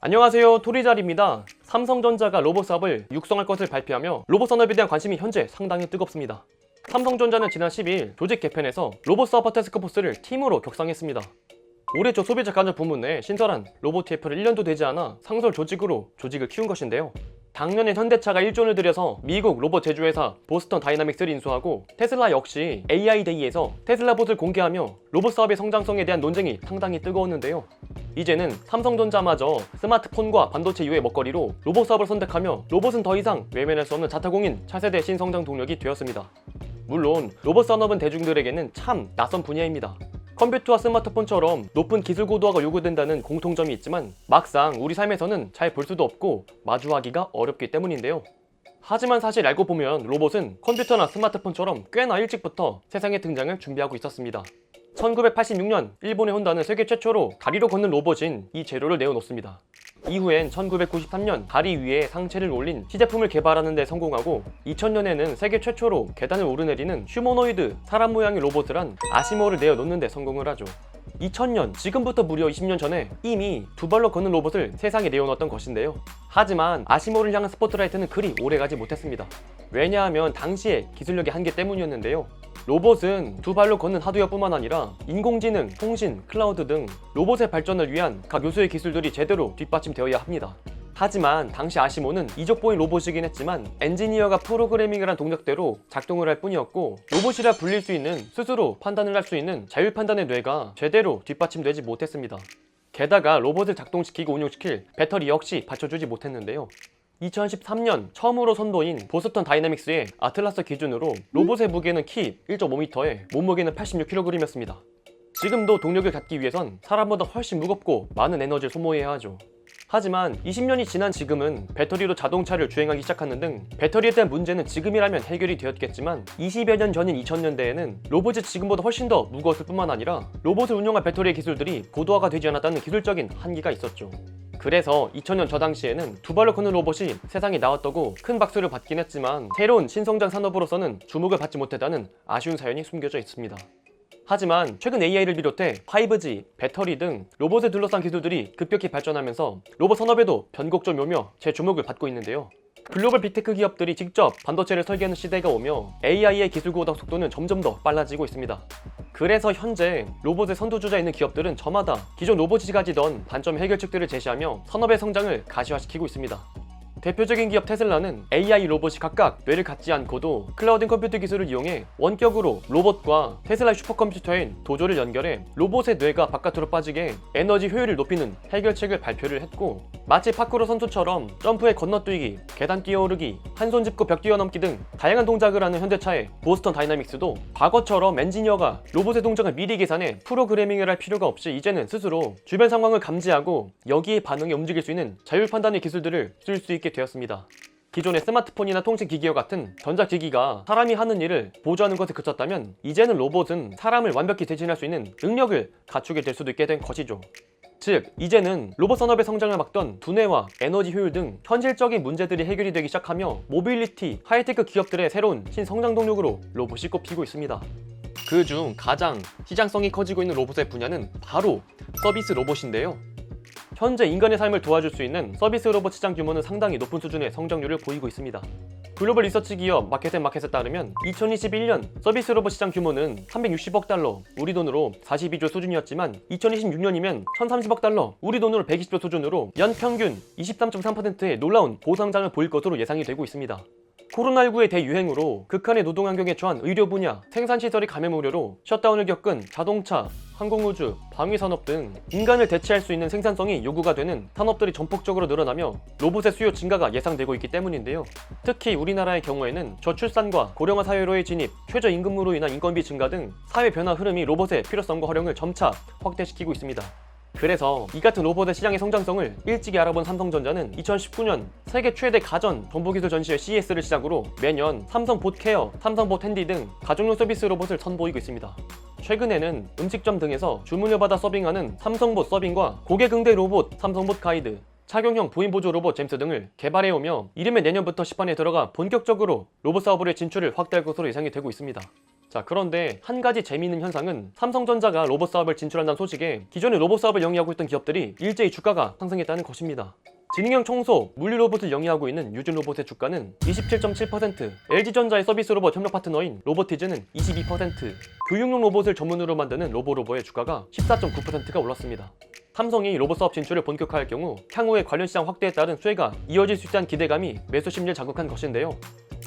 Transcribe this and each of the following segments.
안녕하세요, 토리잘입니다. 삼성전자가 로봇 사업을 육성할 것을 발표하며 로봇 산업에 대한 관심이 현재 상당히 뜨겁습니다. 삼성전자는 지난 10일 조직 개편에서 로봇 사업화 태스크포스를 팀으로 격상했습니다. 올해 초 소비자 간접 부문 내 신설한 로봇 TF를 1년도 되지 않아 상설 조직으로 조직을 키운 것인데요. 작년에 현대차가 1조를 들여서 미국 로봇 제조회사 보스턴 다이나믹스를 인수하고 테슬라 역시 AI데이에서 테슬라봇을 공개하며 로봇 사업의 성장성에 대한 논쟁이 상당히 뜨거웠는데요. 이제는 삼성전자마저 스마트폰과 반도체 이후의 먹거리로 로봇 사업을 선택하며 로봇은 더 이상 외면할 수 없는 자타공인 차세대 신성장 동력이 되었습니다. 물론 로봇 산업은 대중들에게는 참 낯선 분야입니다. 컴퓨터와 스마트폰처럼 높은 기술 고도화가 요구된다는 공통점이 있지만 막상 우리 삶에서는 잘 볼 수도 없고 마주하기가 어렵기 때문인데요. 하지만 사실 알고 보면 로봇은 컴퓨터나 스마트폰처럼 꽤나 일찍부터 세상에 등장을 준비하고 있었습니다. 1986년 일본의 혼다는 세계 최초로 다리로 걷는 로봇인 이 재료를 내어놓습니다. 이후엔 1993년 다리 위에 상체를 올린 시제품을 개발하는 데 성공하고 2000년에는 세계 최초로 계단을 오르내리는 휴머노이드 사람 모양의 로봇을 한 아시모를 내어놓는 데 성공을 하죠. 2000년, 지금부터 무려 20년 전에 이미 두 발로 걷는 로봇을 세상에 내어놓았던 것인데요. 하지만 아시모를 향한 스포트라이트는 그리 오래가지 못했습니다. 왜냐하면 당시에 기술력의 한계 때문이었는데요. 로봇은 두 발로 걷는 하드웨어뿐만 아니라 인공지능, 통신, 클라우드 등 로봇의 발전을 위한 각 요소의 기술들이 제대로 뒷받침되어야 합니다. 하지만 당시 아시모는 이족보인 로봇이긴 했지만 엔지니어가 프로그래밍을 한 동작대로 작동을 할 뿐이었고 로봇이라 불릴 수 있는 스스로 판단을 할 수 있는 자율판단의 뇌가 제대로 뒷받침되지 못했습니다. 게다가 로봇을 작동시키고 운용시킬 배터리 역시 받쳐주지 못했는데요. 2013년 처음으로 선보인 보스턴 다이나믹스의 아틀라스 기준으로 로봇의 무게는 키 1.5m에 몸무게는 86kg이었습니다. 지금도 동력을 갖기 위해선 사람보다 훨씬 무겁고 많은 에너지를 소모해야 하죠. 하지만 20년이 지난 지금은 배터리로 자동차를 주행하기 시작하는 등 배터리에 대한 문제는 지금이라면 해결이 되었겠지만 20여 년 전인 2000년대에는 로봇이 지금보다 훨씬 더 무거웠을 뿐만 아니라 로봇을 운용할 배터리의 기술들이 고도화가 되지 않았다는 기술적인 한계가 있었죠. 그래서 2000년 저 당시에는 두 발로 걷는 로봇이 세상에 나왔다고 큰 박수를 받긴 했지만 새로운 신성장 산업으로서는 주목을 받지 못했다는 아쉬운 사연이 숨겨져 있습니다. 하지만 최근 AI를 비롯해 5G, 배터리 등 로봇을 둘러싼 기술들이 급격히 발전하면서 로봇 산업에도 변곡점이 오며 재주목을 받고 있는데요. 글로벌 빅테크 기업들이 직접 반도체를 설계하는 시대가 오며 AI의 기술 고도화 속도는 점점 더 빨라지고 있습니다. 그래서 현재 로봇의 선두주자에 있는 기업들은 저마다 기존 로봇이 가지던 단점 해결책들을 제시하며 산업의 성장을 가시화시키고 있습니다. 대표적인 기업 테슬라는 AI 로봇이 각각 뇌를 갖지 않고도 클라우드 컴퓨터 기술을 이용해 원격으로 로봇과 테슬라의 슈퍼컴퓨터인 도조를 연결해 로봇의 뇌가 바깥으로 빠지게 에너지 효율을 높이는 해결책을 발표를 했고, 마치 파쿠르 선수처럼 점프에 건너뛰기, 계단 뛰어오르기, 한 손 짚고 벽 뛰어넘기 등 다양한 동작을 하는 현대차의 보스턴 다이나믹스도 과거처럼 엔지니어가 로봇의 동작을 미리 계산해 프로그래밍을 할 필요가 없이 이제는 스스로 주변 상황을 감지하고 여기에 반응해 움직일 수 있는 자율 판단의 기술들을 쓸 수 있게 되었습니다. 기존의 스마트폰이나 통신기기와 같은 전자기기가 사람이 하는 일을 보조하는 것에 그쳤다면 이제는 로봇은 사람을 완벽히 대신할 수 있는 능력을 갖추게 될 수도 있게 된 것이죠. 즉, 이제는 로봇 산업의 성장을 막던 두뇌와 에너지 효율 등 현실적인 문제들이 해결이 되기 시작하며 모빌리티, 하이테크 기업들의 새로운 신성장 동력으로 로봇이 꼽히고 있습니다. 그중 가장 시장성이 커지고 있는 로봇의 분야는 바로 서비스 로봇인데요. 현재 인간의 삶을 도와줄 수 있는 서비스 로봇 시장 규모는 상당히 높은 수준의 성장률을 보이고 있습니다. 글로벌 리서치 기업 마켓앤마켓에 따르면 2021년 서비스 로봇 시장 규모는 360억 달러, 우리 돈으로 42조 수준이었지만 2026년이면 1030억 달러, 우리 돈으로 120조 수준으로 연평균 23.3%의 놀라운 고성장을 보일 것으로 예상이 되고 있습니다. 코로나19의 대유행으로 극한의 노동 환경에 처한 의료 분야, 생산시설이 감염 우려로 셧다운을 겪은 자동차, 항공우주, 방위산업 등 인간을 대체할 수 있는 생산성이 요구가 되는 산업들이 전폭적으로 늘어나며 로봇의 수요 증가가 예상되고 있기 때문인데요. 특히 우리나라의 경우에는 저출산과 고령화 사회로의 진입, 최저임금으로 인한 인건비 증가 등 사회 변화 흐름이 로봇의 필요성과 활용을 점차 확대시키고 있습니다. 그래서 이 같은 로봇의 시장의 성장성을 일찍이 알아본 삼성전자는 2019년 세계 최대 가전 정보기술 전시회 CES를 시작으로 매년 삼성봇 케어, 삼성봇 핸디 등 가정용 서비스 로봇을 선보이고 있습니다. 최근에는 음식점 등에서 주문을 받아 서빙하는 삼성봇 서빙과 고객 응대 로봇 삼성봇 가이드, 착용형 부인 보조 로봇 잼스 등을 개발해오며 이르면 내년부터 시판에 들어가 본격적으로 로봇 사업으로의 진출을 확대할 것으로 예상이 되고 있습니다. 자, 그런데 한 가지 재미있는 현상은 삼성전자가 로봇 사업을 진출한다는 소식에 기존의 로봇 사업을 영위하고 있던 기업들이 일제히 주가가 상승했다는 것입니다. 지능형 청소, 물리 로봇을 영위하고 있는 유진 로봇의 주가는 27.7%, LG전자의 서비스 로봇 협력 파트너인 로보티즈는 22%, 교육용 로봇을 전문으로 만드는 로보로보의 주가가 14.9%가 올랐습니다. 삼성이 로봇 사업 진출을 본격화할 경우 향후에 관련 시장 확대에 따른 수혜가 이어질 수 있다는 기대감이 매수 심리를 자극한 것인데요.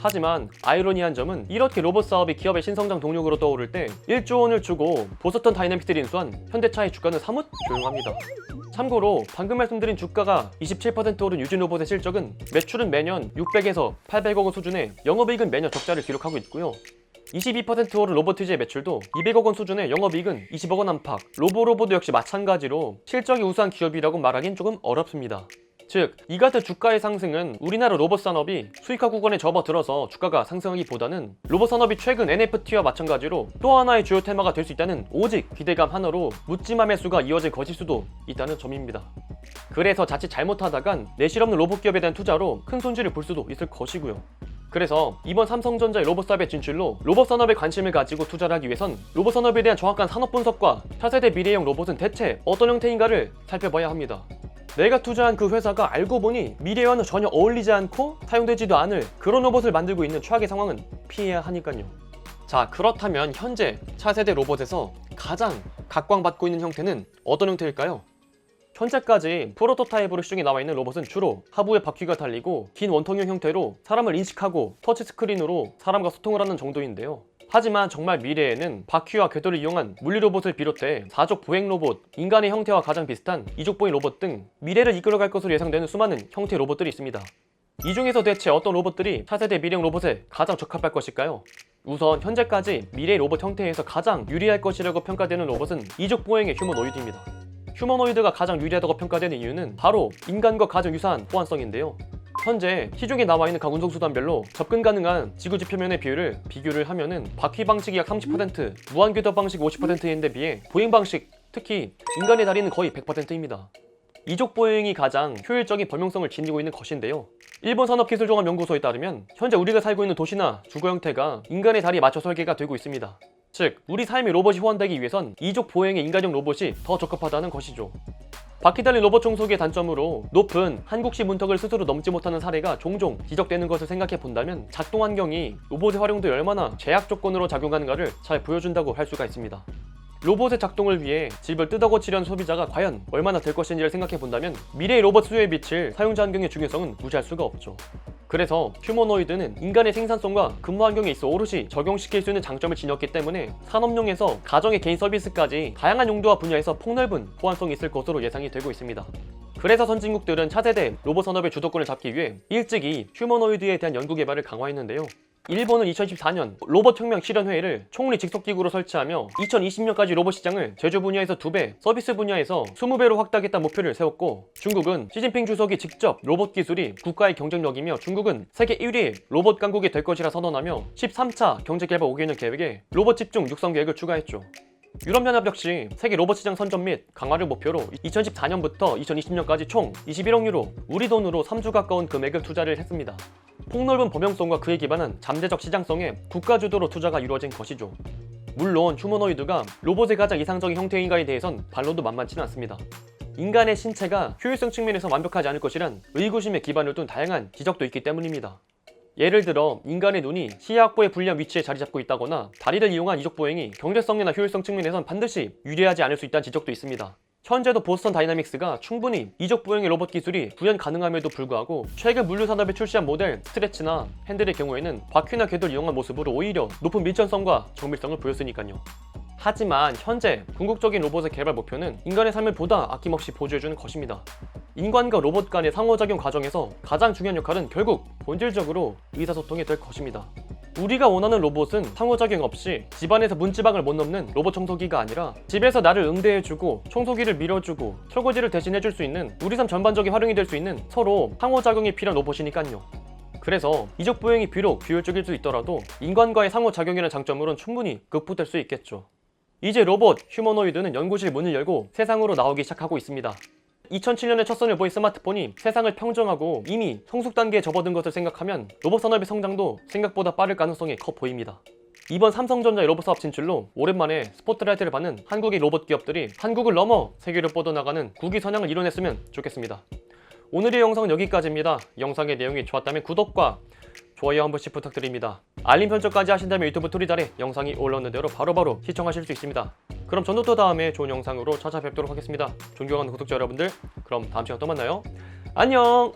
하지만 아이러니한 점은 이렇게 로봇 사업이 기업의 신성장 동력으로 떠오를 때 1조 원을 주고 보스턴 다이내믹스를 인수한 현대차의 주가는 사뭇 조용합니다. 참고로 방금 말씀드린 주가가 27% 오른 유진 로봇의 실적은 매출은 매년 600에서 800억 원 수준의 영업이익은 매년 적자를 기록하고 있고요. 22% 오른 로보티즈의 매출도 200억 원 수준의 영업이익은 20억 원 안팎, 로보로보도 역시 마찬가지로 실적이 우수한 기업이라고 말하긴 조금 어렵습니다. 즉, 이 같은 주가의 상승은 우리나라 로봇 산업이 수익화 구간에 접어들어서 주가가 상승하기보다는 로봇 산업이 최근 NFT와 마찬가지로 또 하나의 주요 테마가 될 수 있다는 오직 기대감 하나로 묻지마 매수가 이어질 것일 수도 있다는 점입니다. 그래서 자칫 잘못하다간 내실 없는 로봇 기업에 대한 투자로 큰 손실을 볼 수도 있을 것이고요. 그래서 이번 삼성전자의 로봇 사업의 진출로 로봇 산업에 관심을 가지고 투자를 하기 위해선 로봇 산업에 대한 정확한 산업 분석과 차세대 미래형 로봇은 대체 어떤 형태인가를 살펴봐야 합니다. 내가 투자한 그 회사가 알고 보니 미래와는 전혀 어울리지 않고 사용되지도 않을 그런 로봇을 만들고 있는 최악의 상황은 피해야 하니까요. 자, 그렇다면 현재 차세대 로봇에서 가장 각광받고 있는 형태는 어떤 형태일까요? 현재까지 프로토타입으로 시중에 나와 있는 로봇은 주로 하부에 바퀴가 달리고 긴 원통형 형태로 사람을 인식하고 터치스크린으로 사람과 소통을 하는 정도인데요. 하지만 정말 미래에는 바퀴와 궤도를 이용한 물리 로봇을 비롯해 사족 보행 로봇, 인간의 형태와 가장 비슷한 이족 보행 로봇 등 미래를 이끌어갈 것으로 예상되는 수많은 형태의 로봇들이 있습니다. 이 중에서 대체 어떤 로봇들이 차세대 미래형 로봇에 가장 적합할 것일까요? 우선 현재까지 미래 로봇 형태에서 가장 유리할 것이라고 평가되는 로봇은 이족 보행의 휴머노이드입니다. 휴머노이드가 가장 유리하다고 평가되는 이유는 바로 인간과 가장 유사한 호환성인데요. 현재 시중에 나와 있는 각 운송수단별로 접근 가능한 지구지 표면의 비율을 비교를 하면은 바퀴 방식이 약 30%, 무한궤도 방식 50%인데 비해 보행 방식, 특히 인간의 다리는 거의 100%입니다. 이족 보행이 가장 효율적인 범용성을 지니고 있는 것인데요. 일본 산업기술종합연구소에 따르면 현재 우리가 살고 있는 도시나 주거 형태가 인간의 다리에 맞춰 설계가 되고 있습니다. 즉, 우리 삶의 로봇이 호환되기 위해선 이족 보행의 인간형 로봇이 더 적합하다는 것이죠. 바퀴 달린 로봇 청소기의 단점으로 높은 한국식 문턱을 스스로 넘지 못하는 사례가 종종 지적되는 것을 생각해 본다면 작동 환경이 로봇의 활용도에 얼마나 제약 조건으로 작용하는가를 잘 보여준다고 할 수가 있습니다. 로봇의 작동을 위해 집을 뜯어고치려는 소비자가 과연 얼마나 될 것인지를 생각해 본다면 미래의 로봇 수요에 미칠 사용자 환경의 중요성은 무시할 수가 없죠. 그래서 휴머노이드는 인간의 생산성과 근무 환경에 있어 오롯이 적용시킬 수 있는 장점을 지녔기 때문에 산업용에서 가정의 개인 서비스까지 다양한 용도와 분야에서 폭넓은 호환성이 있을 것으로 예상이 되고 있습니다. 그래서 선진국들은 차세대 로봇 산업의 주도권을 잡기 위해 일찍이 휴머노이드에 대한 연구 개발을 강화했는데요. 일본은 2014년 로봇 혁명 실현회의를 총리 직속기구로 설치하며 2020년까지 로봇 시장을 제조 분야에서 2배, 서비스 분야에서 20배로 확대하겠다는 목표를 세웠고, 중국은 시진핑 주석이 직접 로봇 기술이 국가의 경쟁력이며 중국은 세계 1위 로봇 강국이 될 것이라 선언하며 13차 경제개발 5개년 계획에 로봇 집중 육성 계획을 추가했죠. 유럽연합 역시 세계 로봇 시장 선점 및 강화를 목표로 2014년부터 2020년까지 총 21억 유로, 우리 돈으로 3조 가까운 금액을 투자를 했습니다. 폭넓은 범용성과 그에 기반한 잠재적 시장성에 국가 주도로 투자가 이루어진 것이죠. 물론 휴머노이드가 로봇의 가장 이상적인 형태인가에 대해선 반론도 만만치는 않습니다. 인간의 신체가 효율성 측면에서 완벽하지 않을 것이란 의구심에 기반을 둔 다양한 지적도 있기 때문입니다. 예를 들어 인간의 눈이 시야 확보에 불리한 위치에 자리 잡고 있다거나 다리를 이용한 이족 보행이 경제성이나 효율성 측면에선 반드시 유리하지 않을 수 있다는 지적도 있습니다. 현재도 보스턴 다이내믹스가 충분히 이족 보행의 로봇 기술이 구현 가능함에도 불구하고 최근 물류 산업에 출시한 모델 스트레치나 핸들의 경우에는 바퀴나 궤도를 이용한 모습으로 오히려 높은 밀전성과 정밀성을 보였으니까요. 하지만 현재 궁극적인 로봇의 개발 목표는 인간의 삶을 보다 아낌없이 보조해주는 것입니다. 인간과 로봇 간의 상호작용 과정에서 가장 중요한 역할은 결국 본질적으로 의사소통이 될 것입니다. 우리가 원하는 로봇은 상호작용 없이 집안에서 문지방을 못 넘는 로봇 청소기가 아니라 집에서 나를 응대해주고 청소기를 밀어주고 설거지를 대신해줄 수 있는 우리 삶 전반적인 활용이 될 수 있는 서로 상호작용이 필요한 로봇이니까요. 그래서 이족 보행이 비록 비효율적일 수 있더라도 인간과의 상호작용이라는 장점으로는 충분히 극복될 수 있겠죠. 이제 로봇 휴머노이드는 연구실 문을 열고 세상으로 나오기 시작하고 있습니다. 2007년에 첫 선을 보인 스마트폰이 세상을 평정하고 이미 성숙 단계에 접어든 것을 생각하면 로봇 산업의 성장도 생각보다 빠를 가능성이 커 보입니다. 이번 삼성전자의 로봇 사업 진출로 오랜만에 스포트라이트를 받는 한국의 로봇 기업들이 한국을 넘어 세계로 뻗어나가는 국위 선양을 이뤄냈으면 좋겠습니다. 오늘의 영상은 여기까지입니다. 영상의 내용이 좋았다면 구독과 좋아요 한 번씩 부탁드립니다. 알림 설정까지 하신다면 유튜브 토리 아래 영상이 올라오는 대로 바로바로 시청하실 수 있습니다. 그럼 저는 또 다음에 좋은 영상으로 찾아뵙도록 하겠습니다. 존경하는 구독자 여러분들, 그럼 다음 시간에 또 만나요. 안녕!